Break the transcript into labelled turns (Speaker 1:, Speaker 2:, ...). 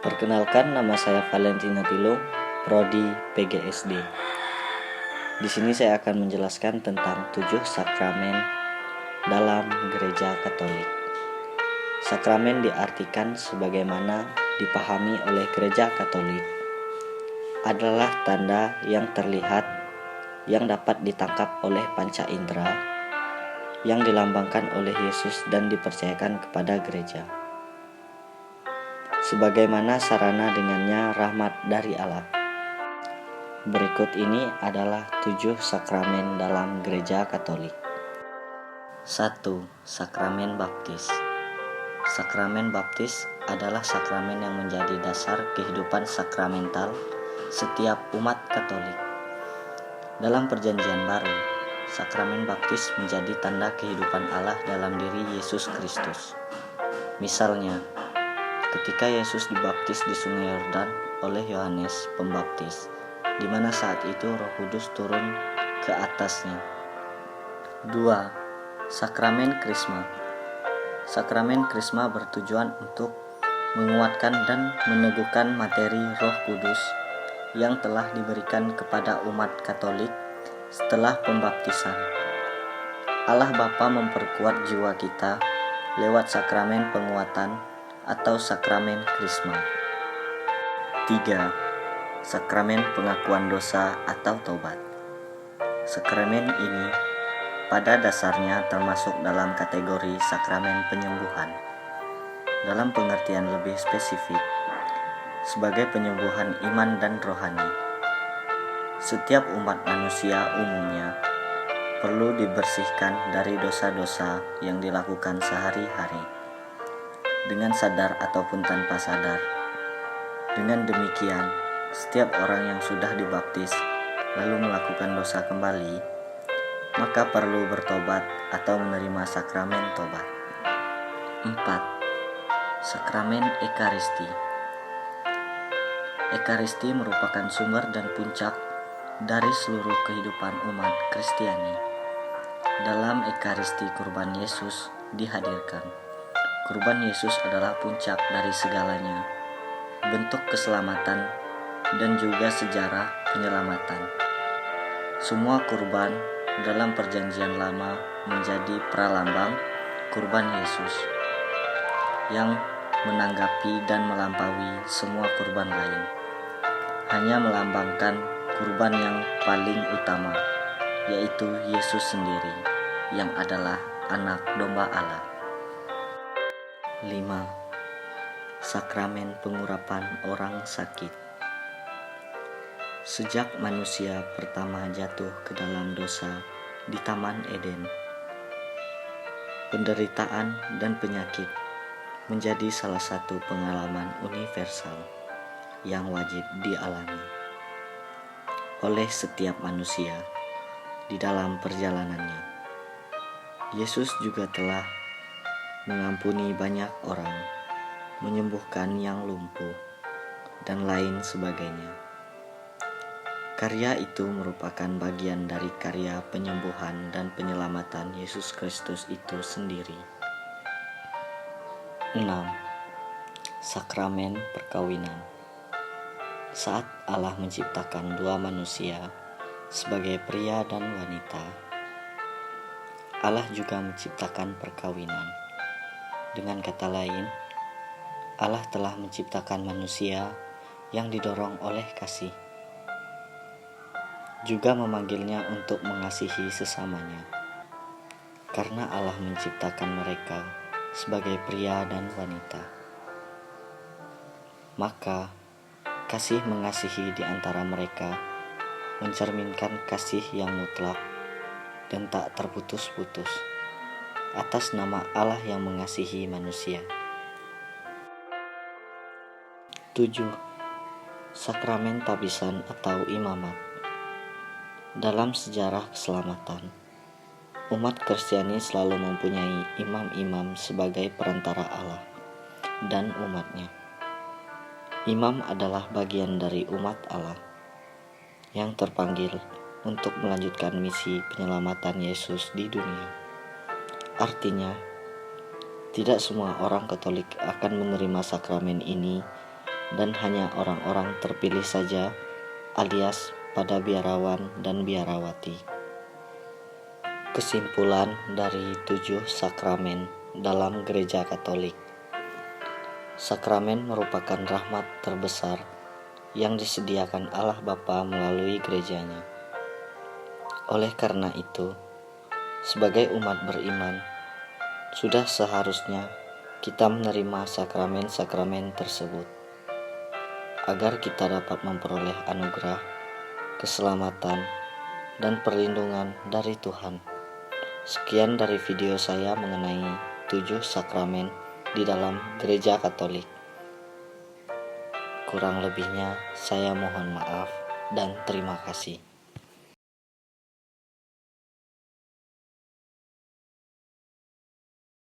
Speaker 1: Perkenalkan, nama saya Valentina Tilo, Prodi PGSD. Di sini saya akan menjelaskan tentang 7 sakramen dalam Gereja Katolik. Sakramen diartikan sebagaimana dipahami oleh Gereja Katolik adalah tanda yang terlihat yang dapat ditangkap oleh panca indera yang dilambangkan oleh Yesus dan dipercayakan kepada gereja. Sebagaimana sarana dengannya rahmat dari Allah. Berikut ini adalah 7 sakramen dalam Gereja Katolik. 1. Sakramen Baptis. Sakramen Baptis adalah sakramen yang menjadi dasar kehidupan sakramental setiap umat Katolik. Dalam Perjanjian Baru, sakramen baptis menjadi tanda kehidupan Allah dalam diri Yesus Kristus. Misalnya, ketika Yesus dibaptis di Sungai Yordan oleh Yohanes Pembaptis, di mana saat itu Roh Kudus turun ke atasnya. 2. Sakramen Krisma. Sakramen Krisma bertujuan untuk menguatkan dan meneguhkan materi Roh Kudus yang telah diberikan kepada umat Katolik setelah pembaptisan. Allah Bapa memperkuat jiwa kita lewat sakramen penguatan atau sakramen Krisma. 3. Sakramen pengakuan dosa atau taubat. Sakramen ini pada dasarnya termasuk dalam kategori sakramen penyembuhan. Dalam pengertian lebih spesifik, sebagai penyembuhan iman dan rohani. Setiap umat manusia umumnya perlu dibersihkan dari dosa-dosa yang dilakukan sehari-hari, dengan sadar ataupun tanpa sadar. Dengan demikian, setiap orang yang sudah dibaptis lalu melakukan dosa kembali, maka perlu bertobat atau menerima sakramen tobat. 4. Sakramen Ekaristi. Ekaristi merupakan sumber dan puncak dari seluruh kehidupan umat Kristiani. Dalam Ekaristi kurban Yesus dihadirkan. Kurban Yesus adalah puncak dari segalanya, bentuk keselamatan dan juga sejarah penyelamatan. Semua kurban dalam Perjanjian Lama menjadi pralambang kurban Yesus yang menanggapi dan melampaui semua kurban lain. Hanya melambangkan kurban yang paling utama, yaitu Yesus sendiri, yang adalah anak domba Allah. 5. Sakramen pengurapan orang sakit. Sejak manusia pertama jatuh ke dalam dosa di Taman Eden, penderitaan dan penyakit menjadi salah satu pengalaman universal yang wajib dialami oleh setiap manusia di dalam perjalanannya. Yesus juga telah mengampuni banyak orang, menyembuhkan yang lumpuh, dan lain sebagainya. Karya itu merupakan bagian dari karya penyembuhan dan penyelamatan Yesus Kristus itu sendiri. 6. Sakramen perkawinan. Saat Allah menciptakan dua manusia sebagai pria dan wanita, Allah juga menciptakan perkawinan. Dengan kata lain, Allah telah menciptakan manusia yang didorong oleh kasih, juga memanggilnya untuk mengasihi sesamanya. Karena Allah menciptakan mereka sebagai pria dan wanita, maka kasih mengasihi di antara mereka mencerminkan kasih yang mutlak dan tak terputus-putus atas nama Allah yang mengasihi manusia. 7. Sakramen tabisan atau imamat. Dalam sejarah keselamatan, umat Kristiani selalu mempunyai imam-imam sebagai perantara Allah dan umatnya. Imam adalah bagian dari umat Allah yang terpanggil untuk melanjutkan misi penyelamatan Yesus di dunia. Artinya, tidak semua orang Katolik akan menerima sakramen ini dan hanya orang-orang terpilih saja, alias pada biarawan dan biarawati. Kesimpulan dari 7 sakramen dalam Gereja Katolik. Sakramen merupakan rahmat terbesar yang disediakan Allah Bapa melalui gerejanya. Oleh karena itu, sebagai umat beriman, sudah seharusnya kita menerima sakramen-sakramen tersebut, agar kita dapat memperoleh anugerah, keselamatan, dan perlindungan dari Tuhan. Sekian dari video saya mengenai 7 sakramen di dalam Gereja Katolik. Kurang lebihnya saya mohon maaf dan terima kasih.